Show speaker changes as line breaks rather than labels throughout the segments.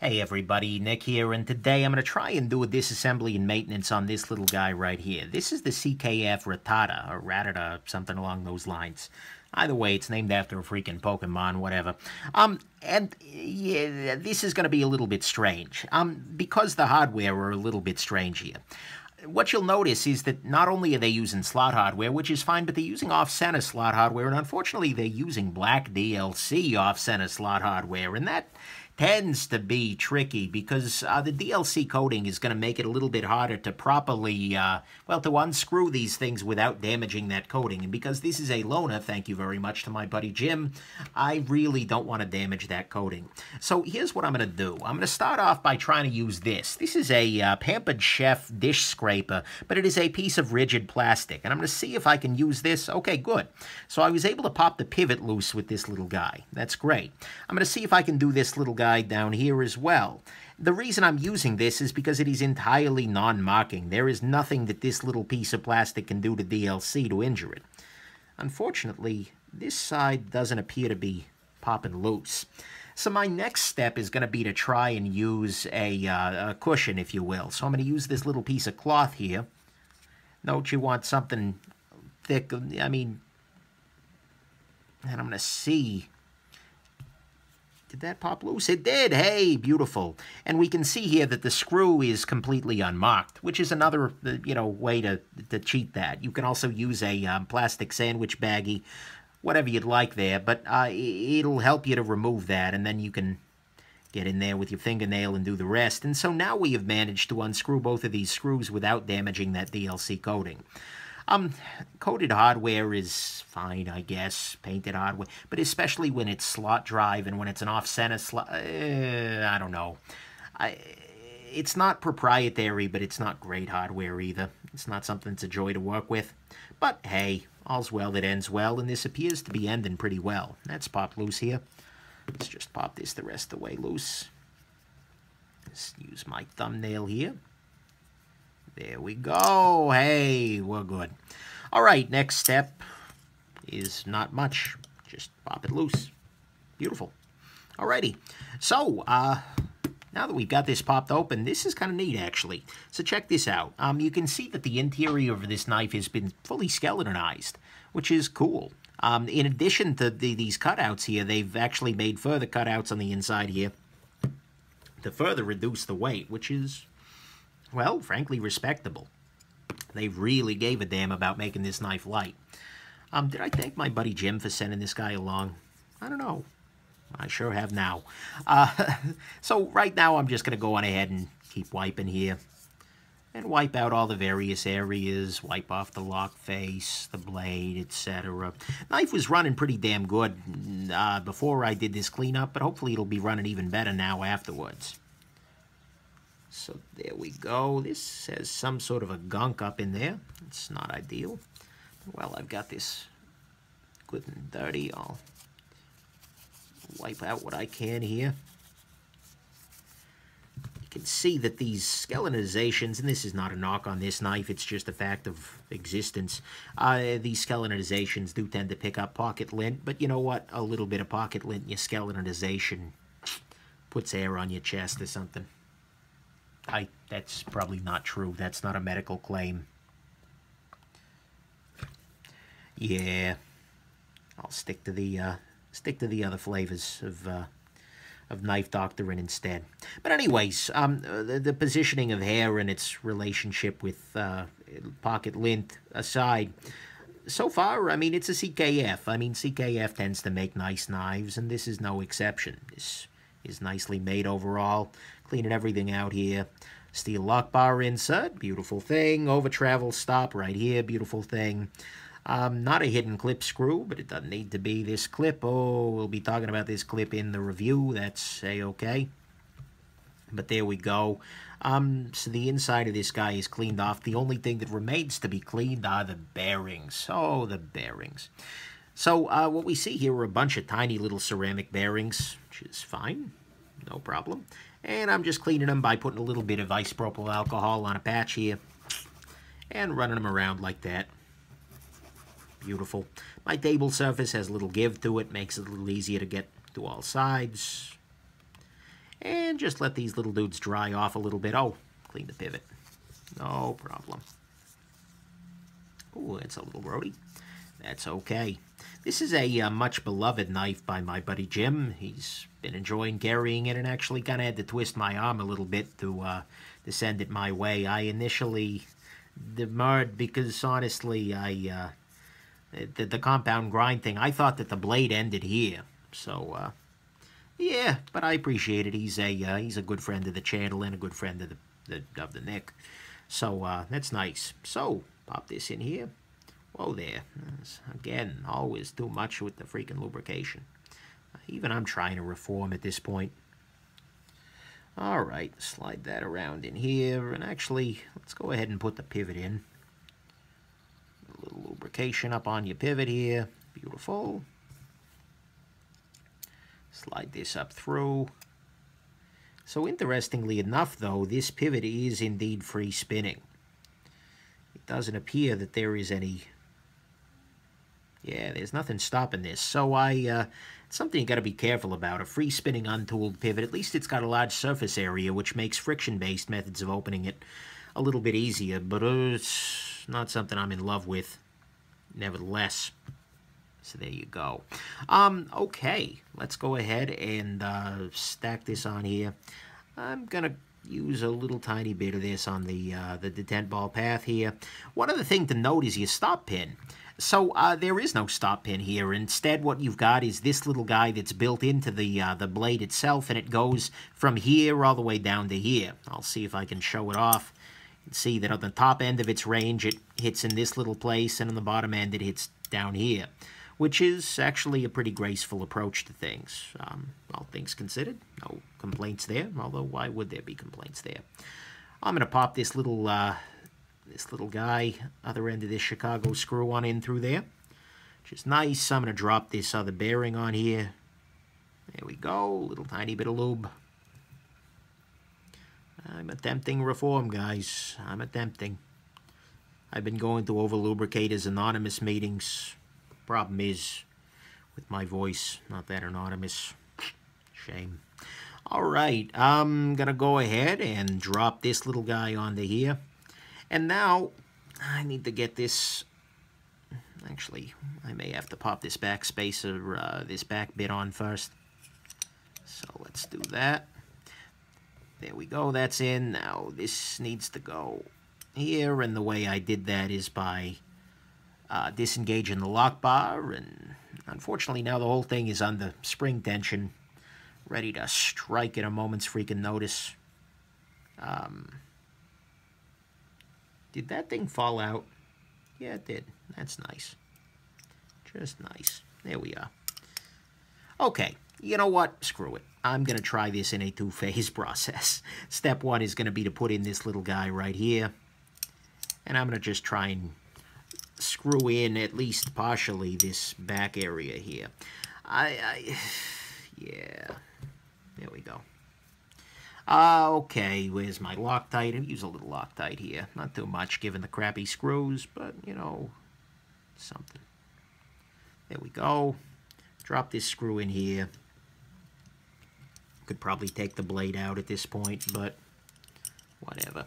Hey everybody, Nick here, and today I'm going to try and do a disassembly and maintenance on this little guy right here. This is the CKF Ratata, or Ratata, something along those lines. Either way, it's named after a freaking Pokemon, whatever. And yeah, this is going to be a little bit strange, because the hardware are a little bit strange here. What you'll notice is that not only are they using slot hardware, which is fine, but they're using off-center slot hardware, and unfortunately they're using black DLC off-center slot hardware, and that tends to be tricky because the DLC coating is going to make it a little bit harder to properly, well, to unscrew these things without damaging that coating. And because this is a loaner, thank you very much to my buddy Jim, I really don't want to damage that coating. So here's what I'm going to do. I'm going to start off by trying to use this. This is a Pampered Chef dish scraper, but it is a piece of rigid plastic. And I'm going to see if I can use this. Okay, good. So I was able to pop the pivot loose with this little guy. That's great. I'm going to see if I can do this little guy down here as well. The reason I'm using this is because it is entirely non-marking. There is nothing that this little piece of plastic can do to DLC to injure it. Unfortunately, this side doesn't appear to be popping loose. So my next step is going to be to try and use a cushion, if you will. So I'm going to use this little piece of cloth here. Note you want something thick, and I'm going to see. Did that pop loose? It did. Hey, beautiful. And we can see here that the screw is completely unmarked, which is another, way to cheat that. You can also use a plastic sandwich baggie, whatever you'd like there, but it'll help you to remove that, and then you can get in there with your fingernail and do the rest. And so now we have managed to unscrew both of these screws without damaging that DLC coating. Coated hardware is fine, I guess, painted hardware, but especially when it's slot drive and when it's an off-center slot, I don't know. It's not proprietary, but it's not great hardware either. It's not something that's a joy to work with. But hey, all's well that ends well, and this appears to be ending pretty well. That's popped loose here. Let's just pop this the rest of the way loose. Let's use my thumbnail here. There we go. Hey, we're good. All right, next step is not much. Just pop it loose. Beautiful. Alrighty. So, now that we've got this popped open, this is kind of neat, actually. So check this out. You can see that the interior of this knife has been fully skeletonized, which is cool. In addition to these cutouts here, they've actually made further cutouts on the inside here to further reduce the weight, which is, well, frankly, respectable. They really gave a damn about making this knife light. Did I thank my buddy Jim for sending this guy along? I don't know. I sure have now. So right now I'm just going to go on ahead and keep wiping here. And wipe out all the various areas, wipe off the lock face, the blade, etc. Knife was running pretty damn good before I did this cleanup, but hopefully it'll be running even better now afterwards. So there we go. This has some sort of a gunk up in there. It's not ideal. Well, I've got this good and dirty. I'll wipe out what I can here. You can see that these skeletonizations, and this is not a knock on this knife, it's just a fact of existence. These skeletonizations do tend to pick up pocket lint, but you know what? A little bit of pocket lint in your skeletonization puts air on your chest or something. That's probably not true. That's not a medical claim. Yeah, I'll stick to the other flavors of knife doctoring instead. But anyways, the positioning of hair and its relationship with pocket lint aside, so far, it's a CKF. CKF tends to make nice knives, and this is no exception. This is nicely made overall. Cleaning everything out here. Steel lock bar insert, beautiful thing. Over travel stop right here, beautiful thing. Not a hidden clip screw, but it doesn't need to be. This clip, oh, we'll be talking about this clip in the review. That's a-okay. But there we go. So the inside of this guy is cleaned off. The only thing that remains to be cleaned are the bearings. Oh, the bearings. So what we see here are a bunch of tiny little ceramic bearings, which is fine. No problem. And I'm just cleaning them by putting a little bit of isopropyl alcohol on a patch here and running them around like that. Beautiful. My table surface has a little give to it, makes it a little easier to get to all sides. And just let these little dudes dry off a little bit. Oh, clean the pivot. No problem. Ooh, it's a little roady. That's okay. This is a much beloved knife by my buddy Jim. He's been enjoying carrying it and actually kind of had to twist my arm a little bit to send it my way. I initially demurred because honestly, the compound grind thing, I thought that the blade ended here. So, yeah, but I appreciate it. He's a good friend of the channel and a good friend of the Nick. So, that's nice. So, pop this in here. Whoa there. Again, always too much with the freaking lubrication. Even I'm trying to reform at this point. Alright, slide that around in here. And actually, let's go ahead and put the pivot in. A little lubrication up on your pivot here. Beautiful. Slide this up through. So interestingly enough, though, this pivot is indeed free spinning. It doesn't appear that there is any... Yeah, there's nothing stopping this. So it's something you got to be careful about. A free spinning untooled pivot, at least it's got a large surface area, which makes friction-based methods of opening it a little bit easier. But it's not something I'm in love with, nevertheless. So there you go. Okay, let's go ahead and stack this on here. I'm going to use a little tiny bit of this on the detent ball path here. One other thing to note is your stop pin. So there is no stop pin here. Instead, what you've got is this little guy that's built into the blade itself, and it goes from here all the way down to here. I'll see if I can show it off. You can see that on the top end of its range, it hits in this little place, and on the bottom end, it hits down here, which is actually a pretty graceful approach to things. All things considered, no complaints there, although why would there be complaints there? I'm going to pop this little guy, other end of this Chicago screw on in through there, which is nice. I'm going to drop this other bearing on here. There we go, little tiny bit of lube. I'm attempting reform, guys. I'm attempting. I've been going to over-lubricate anonymous meetings. Problem is, with my voice, not that anonymous. Shame. Alright, I'm going to go ahead and drop this little guy onto here. And now, I need to get this... Actually, I may have to pop this back spacer, this back bit on first. So let's do that. There we go, that's in. Now this needs to go here, and the way I did that is by disengaging the lock bar, and unfortunately now the whole thing is under spring tension, ready to strike at a moment's freaking notice. Did that thing fall out? Yeah, it did. That's nice. Just nice. There we are. Okay, you know what? Screw it. I'm going to try this in a two-phase process. Step one is going to be to put in this little guy right here. And I'm going to just try and screw in, at least partially, this back area here. Yeah. There we go. Okay, where's my Loctite? I'll use a little Loctite here. Not too much, given the crappy screws, but, you know, something. There we go. Drop this screw in here. Could probably take the blade out at this point, but whatever.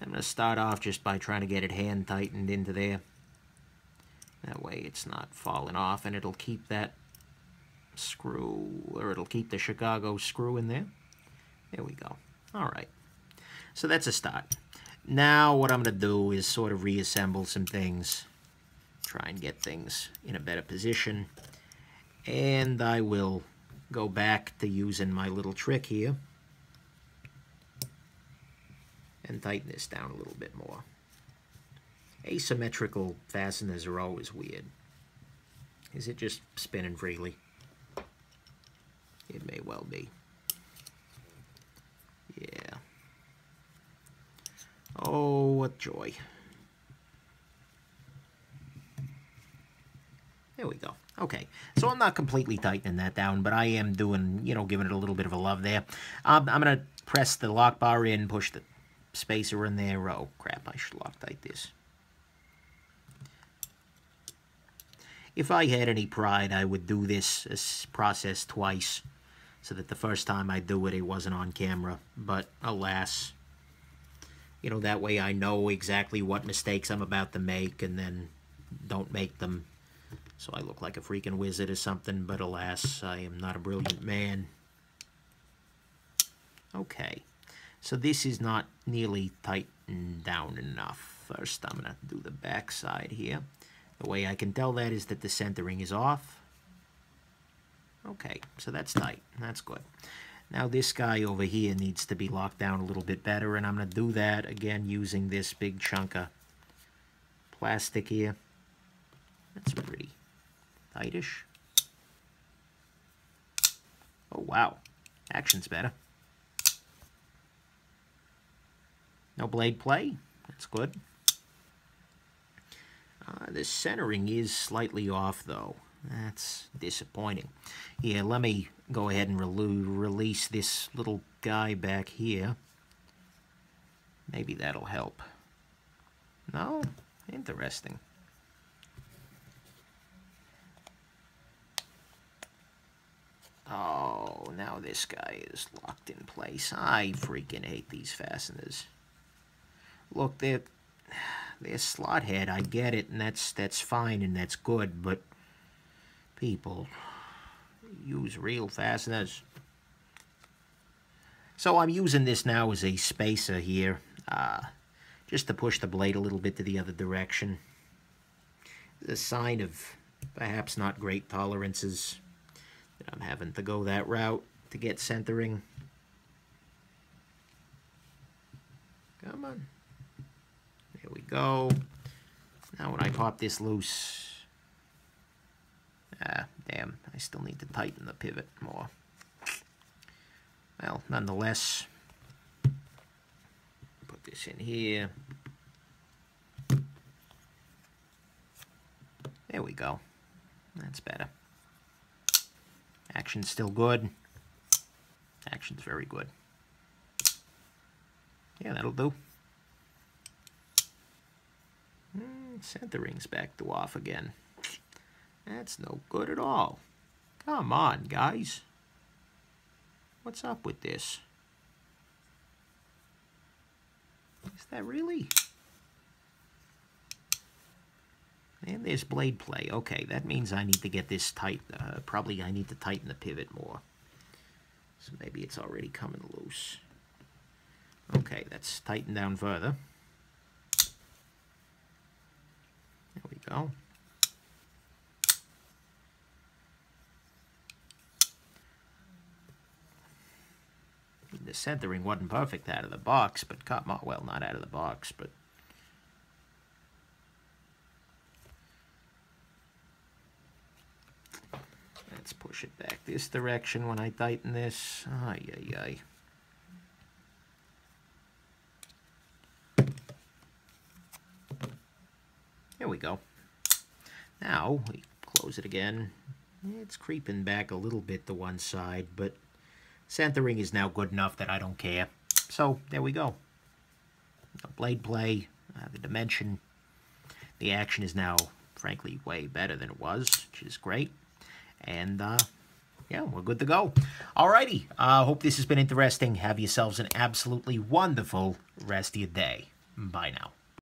I'm going to start off just by trying to get it hand tightened into there. That way it's not falling off, and it'll keep that screw, or it'll keep the Chicago screw in there. There we go. All right. So that's a start. Now what I'm going to do is sort of reassemble some things. Try and get things in a better position. And I will go back to using my little trick here and tighten this down a little bit more. Asymmetrical fasteners are always weird. Is it just spinning freely? It may well be. Yeah. Oh, what joy. There we go. Okay, so I'm not completely tightening that down, but I am doing, you know, giving it a little bit of a love there. I'm going to press the lock bar in, push the spacer in there. Oh, crap, I should Loctite this. If I had any pride, I would do this process twice. so that the first time I do it, it wasn't on camera. But alas, you know, that way I know exactly what mistakes I'm about to make and then don't make them. So I look like a freaking wizard or something, but alas, I am not a brilliant man. Okay, so this is not nearly tightened down enough. First, I'm going to do the back side here. The way I can tell that is that the centering is off. Okay, so that's tight. That's good. Now this guy over here needs to be locked down a little bit better, and I'm going to do that again using this big chunk of plastic here. That's pretty tightish. Oh wow, action's better. No blade play. That's good. The centering is slightly off though. That's disappointing. Here, let me go ahead and release this little guy back here. Maybe that'll help. No? Interesting. Oh, now this guy is locked in place. I freaking hate these fasteners. Look, they're slot head. I get it, and that's fine and that's good, but people use real fasteners. So I'm using this now as a spacer here, just to push the blade a little bit to the other direction. It's a sign of perhaps not great tolerances that I'm having to go that route to get centering. Come on. There we go. Now when I pop this loose, damn, I still need to tighten the pivot more. Well, nonetheless, put this in here. There we go. That's better. Action's still good. Action's very good. Yeah, that'll do. Centering's back to off again. That's no good at all. Come on, guys. What's up with this? Is that really? And there's blade play. Okay, that means I need to get this tight. Probably I need to tighten the pivot more. So maybe it's already coming loose. Okay, that's tightened down further. There we go. The centering wasn't perfect out of the box, but come on, well, not out of the box, but let's push it back this direction when I tighten this. Ay, ay, ay. There we go. Now we close it again. It's creeping back a little bit to one side, but centering is now good enough that I don't care. So there we go. Blade play, the dimension, the action is now frankly way better than it was, which is great. And yeah, we're good to go. Alrighty, hope this has been interesting. Have yourselves an absolutely wonderful rest of your day. Bye now.